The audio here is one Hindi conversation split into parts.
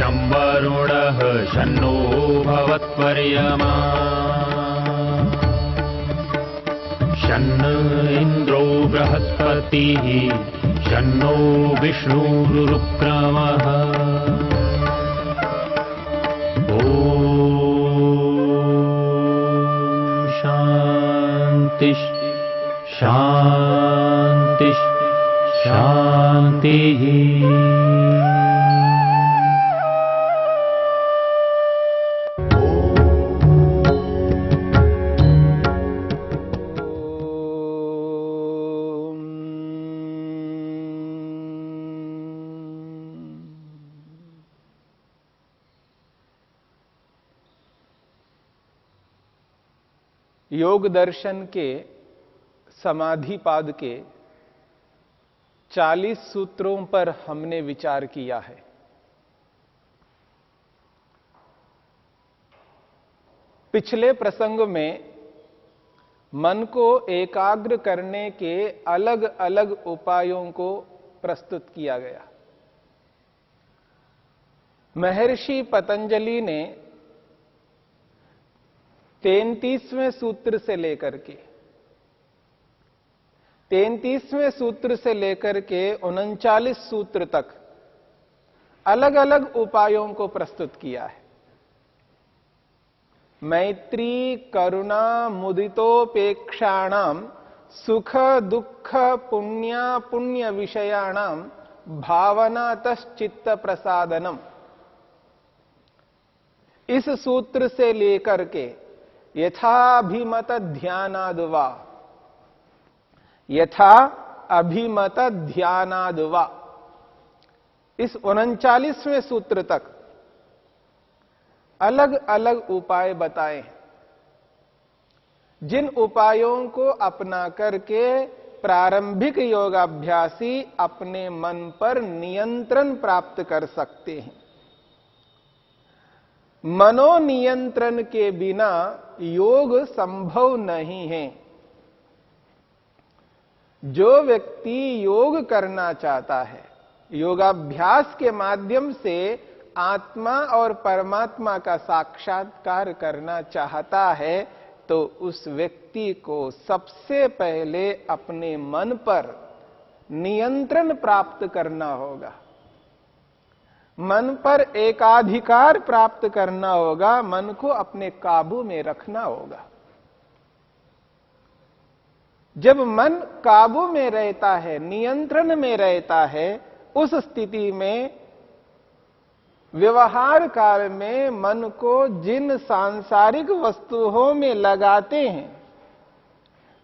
शं वरुणः शन्नो भवत्वर्यमा शन्न इन्द्रो बृहस्पतिः शन्नो विष्णुरुक्रमः ॐ शान्ति शान्ति शान्तिः। योग दर्शन के समाधिपाद के 40 सूत्रों पर हमने विचार किया है। पिछले प्रसंग में मन को एकाग्र करने के अलग अलग उपायों को प्रस्तुत किया गया। महर्षि पतंजलि ने 33वें सूत्र से लेकर के 39 सूत्र तक अलग अलग उपायों को प्रस्तुत किया है। मैत्री करुणा मुदितोपेक्षाणाम सुख दुख पुण्य विषयाणाम भावनातश्चित्त प्रसादनम। इस सूत्र से लेकर के यथाभिमत ध्यानाद्वा इस 39वें सूत्र तक अलग अलग उपाय बताए हैं, जिन उपायों को अपना करके प्रारंभिक योगाभ्यासी अपने मन पर नियंत्रण प्राप्त कर सकते हैं। मनोनियंत्रण के बिना योग संभव नहीं है। जो व्यक्ति योग करना चाहता है, योगाभ्यास के माध्यम से आत्मा और परमात्मा का साक्षात्कार करना चाहता है, तो उस व्यक्ति को सबसे पहले अपने मन पर नियंत्रण प्राप्त करना होगा, मन पर एकाधिकार प्राप्त करना होगा, मन को अपने काबू में रखना होगा। जब मन काबू में रहता है, नियंत्रण में रहता है, उस स्थिति में व्यवहार काल में मन को जिन सांसारिक वस्तुओं में लगाते हैं,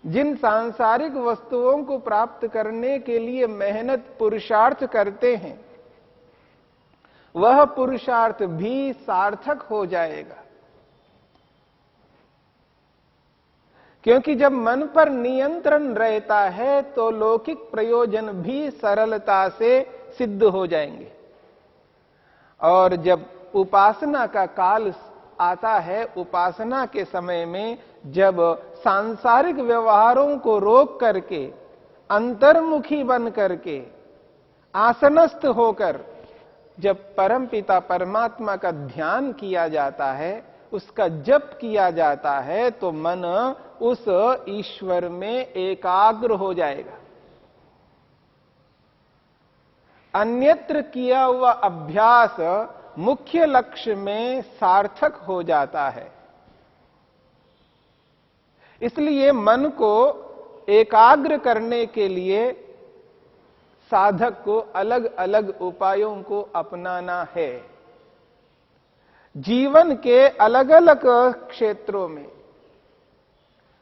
जिन सांसारिक वस्तुओं को प्राप्त करने के लिए मेहनत पुरुषार्थ करते हैं, वह पुरुषार्थ भी सार्थक हो जाएगा। क्योंकि जब मन पर नियंत्रण रहता है तो लौकिक प्रयोजन भी सरलता से सिद्ध हो जाएंगे। और जब उपासना का काल आता है, उपासना के समय में जब सांसारिक व्यवहारों को रोक करके अंतर्मुखी बन करके आसनस्थ होकर जब परमपिता परमात्मा का ध्यान किया जाता है, उसका जप किया जाता है, तो मन उस ईश्वर में एकाग्र हो जाएगा। अन्यत्र किया हुआ अभ्यास मुख्य लक्ष्य में सार्थक हो जाता है। इसलिए मन को एकाग्र करने के लिए साधक को अलग अलग उपायों को अपनाना है। जीवन के अलग अलग क्षेत्रों में,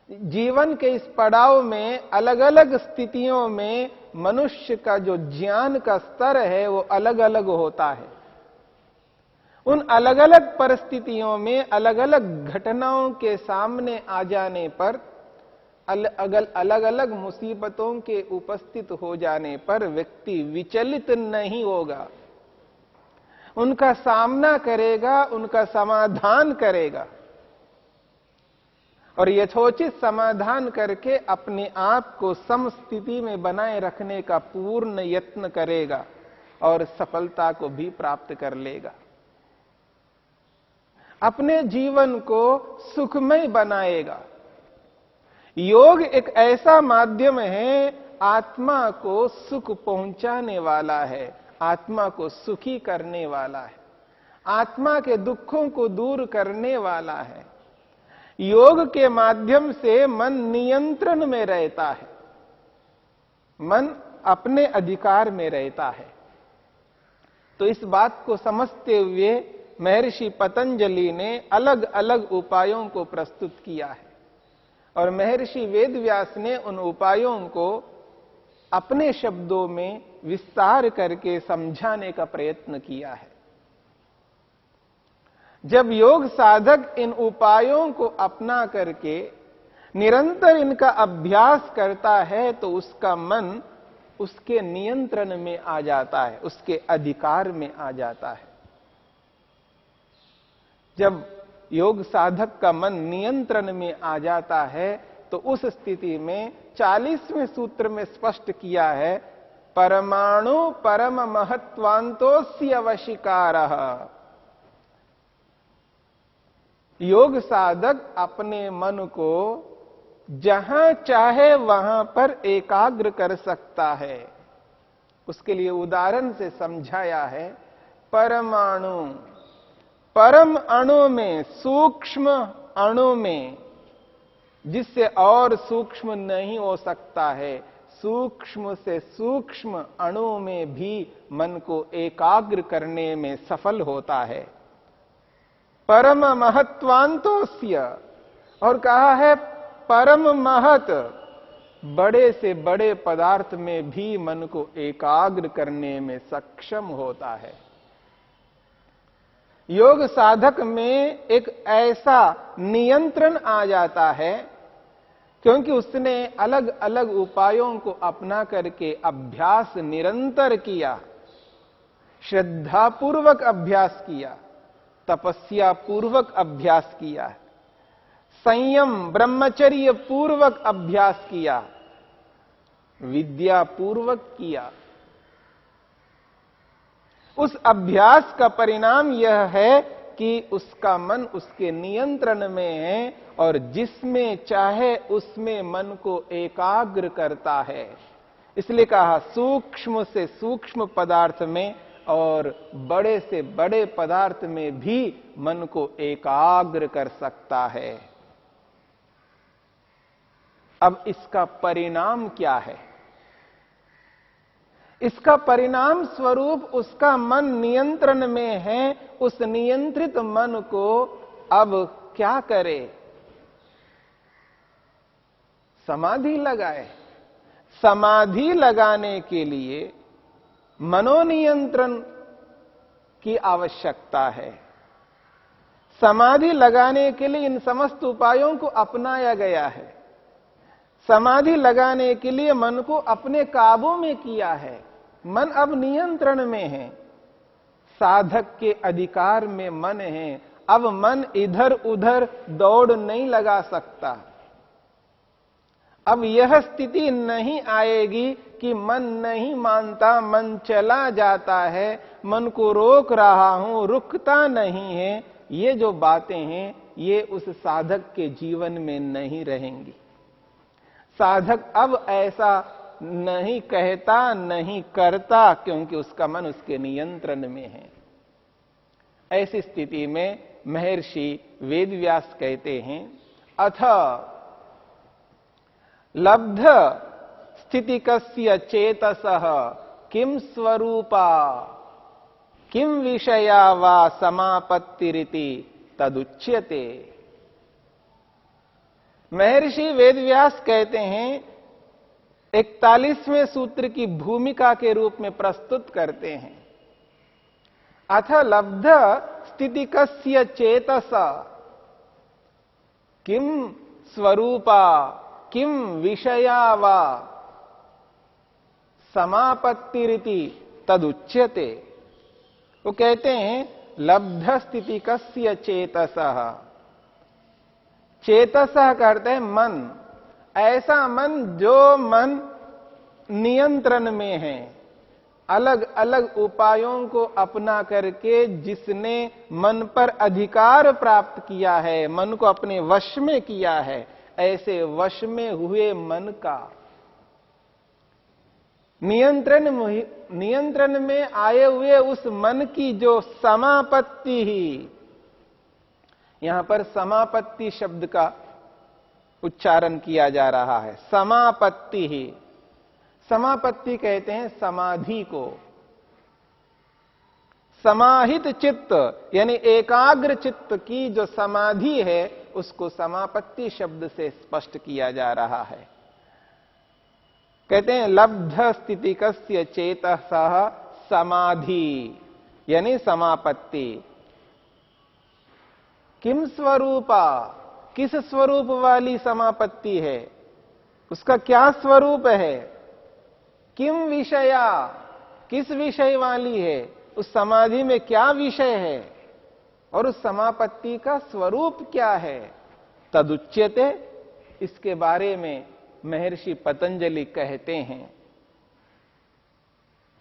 जीवन के इस पड़ाव में, अलग अलग स्थितियों में मनुष्य का जो ज्ञान का स्तर है वो अलग अलग होता है। उन अलग अलग परिस्थितियों में अलग अलग घटनाओं के सामने आ जाने पर, अलग अलग मुसीबतों के उपस्थित हो जाने पर व्यक्ति विचलित नहीं होगा, उनका सामना करेगा, उनका समाधान करेगा और यथोचित समाधान करके अपने आप को समस्थिति में बनाए रखने का पूर्ण यत्न करेगा और सफलता को भी प्राप्त कर लेगा। अपने जीवन को सुखमय बनाएगा। योग एक ऐसा माध्यम है, आत्मा को सुख पहुंचाने वाला है, आत्मा को सुखी करने वाला है, आत्मा के दुखों को दूर करने वाला है। योग के माध्यम से मन नियंत्रण में रहता है, मन अपने अधिकार में रहता है। तो इस बात को समझते हुए महर्षि पतंजलि ने अलग अलग उपायों को प्रस्तुत किया है और महर्षि वेदव्यास ने उन उपायों को अपने शब्दों में विस्तार करके समझाने का प्रयत्न किया है। जब योग साधक इन उपायों को अपना करके निरंतर इनका अभ्यास करता है तो उसका मन उसके नियंत्रण में आ जाता है, उसके अधिकार में आ जाता है। जब योग साधक का मन नियंत्रण में आ जाता है तो उस स्थिति में 40वें सूत्र में स्पष्ट किया है, परमाणु परम महत्वांतोस्य वशीकारः। योग साधक अपने मन को जहां चाहे वहां पर एकाग्र कर सकता है। उसके लिए उदाहरण से समझाया है, परमाणु, परम अणु में, सूक्ष्म अणु में, जिससे और सूक्ष्म नहीं हो सकता है, सूक्ष्म से सूक्ष्म अणु में भी मन को एकाग्र करने में सफल होता है। परम महत्वांतोस्य, और कहा है परम महत, बड़े से बड़े पदार्थ में भी मन को एकाग्र करने में सक्षम होता है। योग साधक में एक ऐसा नियंत्रण आ जाता है क्योंकि उसने अलग अलग उपायों को अपना करके अभ्यास निरंतर किया, श्रद्धापूर्वक अभ्यास किया, तपस्या पूर्वक अभ्यास किया, संयम ब्रह्मचर्य पूर्वक अभ्यास किया, विद्या पूर्वक किया। उस अभ्यास का परिणाम यह है कि उसका मन उसके नियंत्रण में है और जिसमें चाहे उसमें मन को एकाग्र करता है। इसलिए कहा सूक्ष्म से सूक्ष्म पदार्थ में और बड़े से बड़े पदार्थ में भी मन को एकाग्र कर सकता है। अब इसका परिणाम क्या है? इसका परिणाम स्वरूप उसका मन नियंत्रण में है। उस नियंत्रित मन को अब क्या करे? समाधि लगाए। समाधि लगाने के लिए मनोनियंत्रण की आवश्यकता है। समाधि लगाने के लिए इन समस्त उपायों को अपनाया गया है। समाधि लगाने के लिए मन को अपने काबू में किया है। मन अब नियंत्रण में है, साधक के अधिकार में मन है। अब मन इधर उधर दौड़ नहीं लगा सकता। अब यह स्थिति नहीं आएगी कि मन नहीं मानता, मन चला जाता है, मन को रोक रहा हूं, रुकता नहीं है। ये जो बातें हैं ये उस साधक के जीवन में नहीं रहेंगी। साधक अब ऐसा नहीं कहता, नहीं करता, क्योंकि उसका मन उसके नियंत्रण में है। ऐसी स्थिति में महर्षि वेदव्यास कहते हैं, अथ लब्ध स्थितिकस्य चेतसः किम स्वरूपा किम विषया वा समापत्तिरिति तदुच्यते। महर्षि वेदव्यास कहते हैं, 41वें सूत्र की भूमिका के रूप में प्रस्तुत करते हैं, अथ लब्ध स्थितिकस्य चेतस किम स्वरूपा किम विषया वा समापत्तिरिति तदुच्यते। वो कहते हैं लब्ध स्थितिकस्य चेतसः, चेतसः करते हैं मन, ऐसा मन जो मन नियंत्रण में है, अलग अलग उपायों को अपना करके जिसने मन पर अधिकार प्राप्त किया है, मन को अपने वश में किया है, ऐसे वश में हुए मन का नियंत्रण में आए हुए उस मन की जो समापत्ति ही, यहां पर समापत्ति शब्द का उच्चारण किया जा रहा है। समापत्ति ही, समापत्ति कहते हैं समाधि को। समाहित चित्त यानी एकाग्र चित्त की जो समाधि है उसको समापत्ति शब्द से स्पष्ट किया जा रहा है। कहते हैं लब्ध स्थितिकस्य चेतसः समाधि यानी समापत्ति। किम स्वरूपा, किस स्वरूप वाली समापत्ति है, उसका क्या स्वरूप है। किम विषया, किस विषय वाली है, उस समाधि में क्या विषय है और उस समापत्ति का स्वरूप क्या है। तदुच्यते, इसके बारे में महर्षि पतंजलि कहते हैं।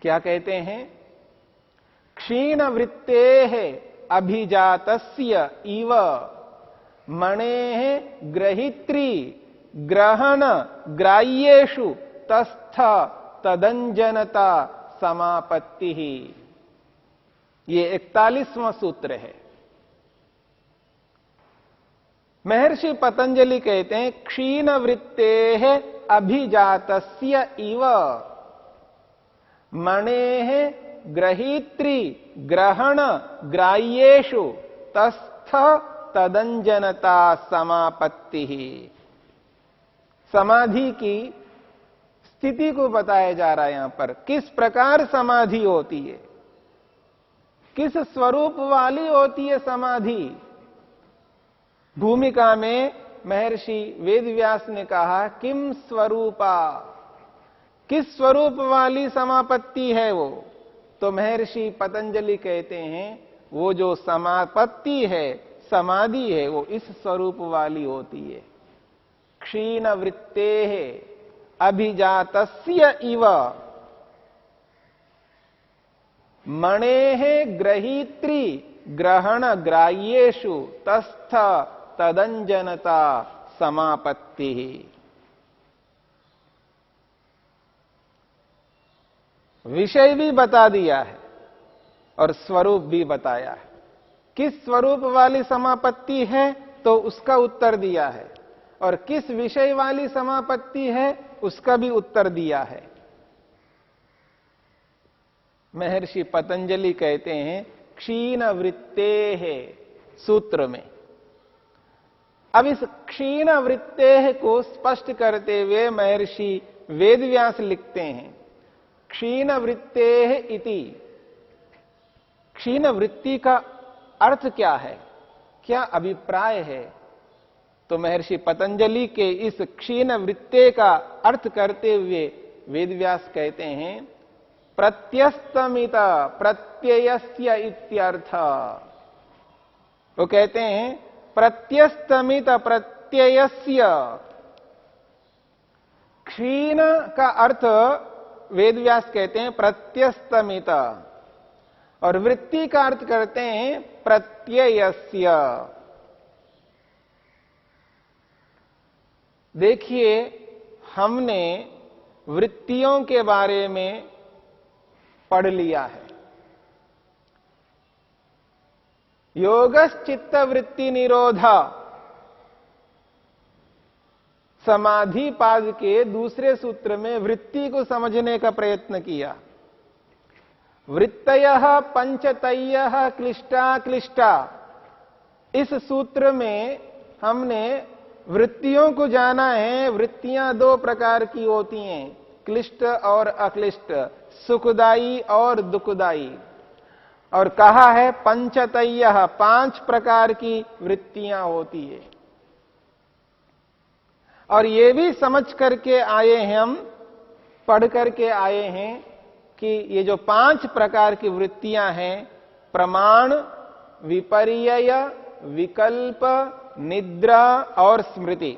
क्या कहते हैं। क्षीण वृत्तेः अभिजातस्य इव मणेः ग्रहित्री ग्रहण ग्राह्येषु तस्थ तदंजनता समापत्ति ही। ये 41वां सूत्र है। महर्षि पतंजलि कहते हैं क्षीण वृत्तेः अभिजातस्य इव मणेः ग्रहीत्री ग्रहण ग्राह्येषु तस्थ तदंजनता समापत्ति ही। समाधि की स्थिति को बताया जा रहा है यहां पर। किस प्रकार समाधि होती है, किस स्वरूप वाली होती है समाधि। भूमिका में महर्षि वेदव्यास ने कहा किम स्वरूपा, किस स्वरूप वाली समापत्ति है वो। तो महर्षि पतंजलि कहते हैं वो जो समापत्ति है, समाधि है, वो इस स्वरूप वाली होती है। क्षीण वृत्तेः अभिजातस्य इव मणेः ग्रहीत्री ग्रहण ग्राह्येषु तस्थ तदंजनता समापत्ति। विषय भी बता दिया है और स्वरूप भी बताया है। किस स्वरूप वाली समापत्ति है तो उसका उत्तर दिया है, और किस विषय वाली समापत्ति है उसका भी उत्तर दिया है। महर्षि पतंजलि कहते हैं क्षीण वृत्तेः सूत्र में। अब इस क्षीण वृत्तेः को स्पष्ट करते हुए महर्षि वेदव्यास लिखते हैं क्षीण वृत्तेः इति। क्षीण वृत्ति का अर्थ क्या है, क्या अभिप्राय है। तो महर्षि पतंजलि के इस क्षीण वृत्ते का अर्थ करते हुए वेदव्यास कहते हैं प्रत्यस्तमित प्रत्ययस्य इत्यर्थ। वो कहते हैं प्रत्यस्तमित प्रत्ययस्य। क्षीण का अर्थ वेदव्यास कहते हैं प्रत्यस्तमित, और वृत्ति का अर्थ करते हैं प्रत्ययस्य। देखिए हमने वृत्तियों के बारे में पढ़ लिया है। योगश्चित्त वृत्ति निरोधा समाधि पाद के दूसरे सूत्र में वृत्ति को समझने का प्रयत्न किया। वृत्तयः पंचतयः क्लिष्टा क्लिष्टा, इस सूत्र में हमने वृत्तियों को जाना है। वृत्तियां दो प्रकार की होती हैं, क्लिष्ट और अक्लिष्ट, सुखदाई और दुखदाई। और कहा है पंचतयः, 5 प्रकार की वृत्तियां होती है। और ये भी समझ करके आए हैं, हम पढ़ करके आए हैं कि ये जो 5 प्रकार की वृत्तियां हैं, प्रमाण, विपर्यय, विकल्प, निद्रा और स्मृति,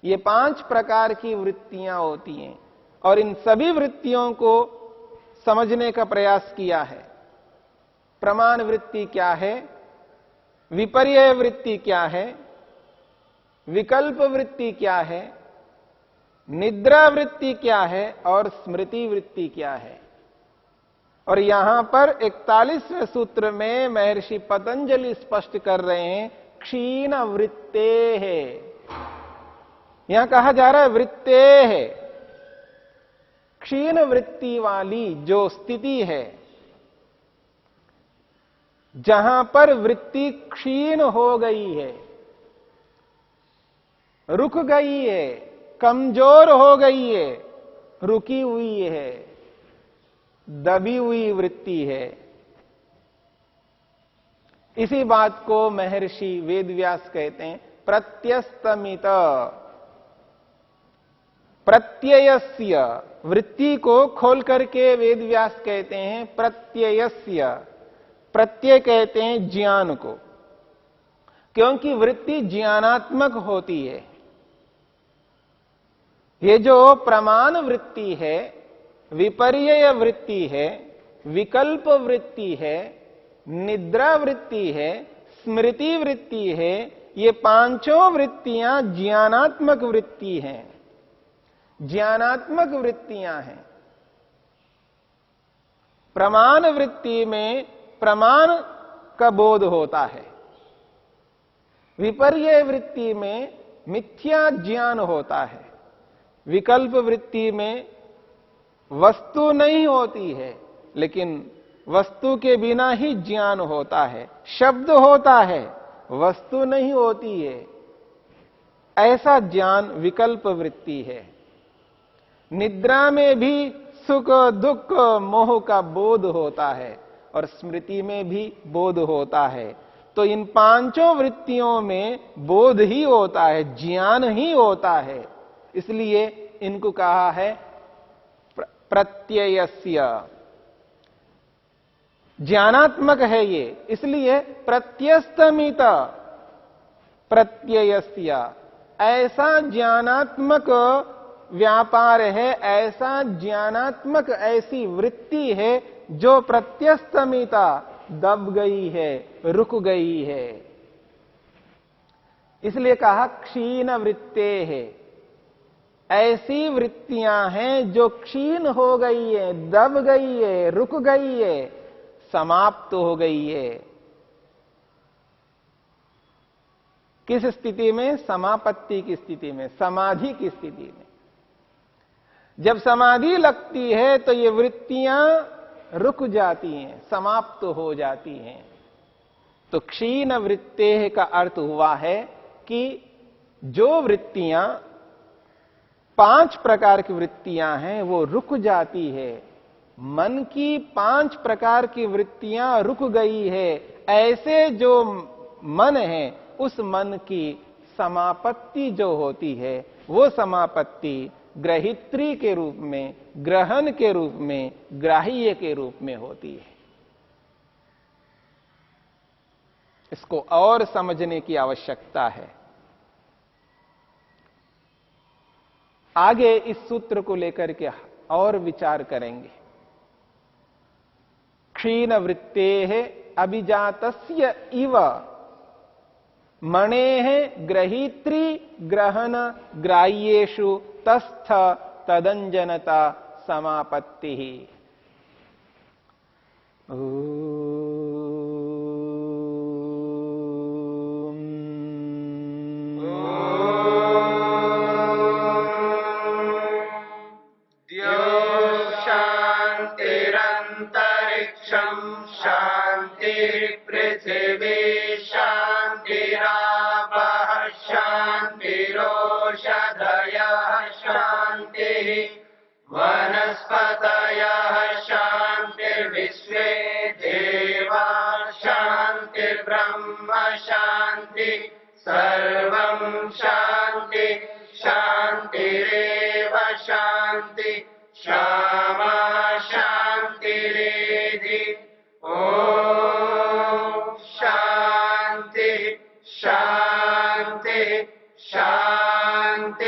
ये 5 प्रकार की वृत्तियां होती हैं। और इन सभी वृत्तियों को समझने का प्रयास किया है। प्रमाण वृत्ति क्या है, विपर्यय वृत्ति क्या है, विकल्प वृत्ति क्या है, निद्रा वृत्ति क्या है और स्मृति वृत्ति क्या है। और यहां पर 41वें सूत्र में महर्षि पतंजलि स्पष्ट कर रहे हैं क्षीण वृत्ते है। यहां कहा जा रहा है वृत्ते है, क्षीण वृत्ति वाली जो स्थिति है, जहां पर वृत्ति क्षीण हो गई है, रुक गई है, कमजोर हो गई है, रुकी हुई है, दबी हुई वृत्ति है। इसी बात को महर्षि वेदव्यास कहते हैं प्रत्यस्तमित। प्रत्ययस्य, वृत्ति को खोल करके वेदव्यास कहते हैं प्रत्ययस्य। प्रत्यय कहते हैं ज्ञान को, क्योंकि वृत्ति ज्ञानात्मक होती है। ये जो प्रमाण वृत्ति है, विपर्यय वृत्ति है, विकल्प वृत्ति है, निद्रा वृत्ति है, स्मृति वृत्ति है, ये पांचों वृत्तियां ज्ञानात्मक वृत्ति हैं, ज्ञानात्मक वृत्तियां हैं। प्रमाण वृत्ति में प्रमाण का बोध होता है, विपर्यय वृत्ति में मिथ्या ज्ञान होता है, विकल्प वृत्ति में वस्तु नहीं होती है लेकिन वस्तु के बिना ही ज्ञान होता है, शब्द होता है, वस्तु नहीं होती है, ऐसा ज्ञान विकल्प वृत्ति है। निद्रा में भी सुख दुख मोह का बोध होता है और स्मृति में भी बोध होता है। तो इन पांचों वृत्तियों में बोध ही होता है, ज्ञान ही होता है, इसलिए इनको कहा है प्रत्ययस्य। ज्ञानात्मक है ये, इसलिए प्रत्यस्तमित प्रत्ययस्य। ऐसा ज्ञानात्मक व्यापार है, ऐसा ज्ञानात्मक ऐसी वृत्ति है जो प्रत्यस्तमिता, दब गई है, रुक गई है। इसलिए कहा क्षीण वृत्ते है। ऐसी वृत्तियां हैं जो क्षीण हो गई है, दब गई है, रुक गई है, समाप्त हो गई है। किस स्थिति में? समापत्ति की स्थिति में, समाधि की स्थिति में। जब समाधि लगती है तो ये वृत्तियां रुक जाती हैं, समाप्त हो जाती हैं। तो क्षीण वृत्तेः का अर्थ हुआ है कि जो वृत्तियां 5 प्रकार की वृत्तियां हैं वो रुक जाती है। मन की 5 प्रकार की वृत्तियां रुक गई है। ऐसे जो मन है उस मन की समापत्ति जो होती है वो समापत्ति ग्रहित्री के रूप में, ग्रहण के रूप में, ग्राह्य के रूप में होती है। इसको और समझने की आवश्यकता है। आगे इस सूत्र को लेकर के और विचार करेंगे। क्षीण वृत्तेः अभिजातस्य इव मणेः ग्रहीत्री ग्रहण ग्राह्येषु तस्थ तदंजनता समापत्ति। शांतिरंतरिक्षं शांतिर्पृथिवी शांतिरापः शांतिरोषधयः शांतिः वनस्पतयः शांतिर्विश्वे देवा शांतिर्ब्रह्म शांति सर्वं शांति शांतिरेव शांति क्षमा शांतिरेधि। ओम शांति शांति शांति।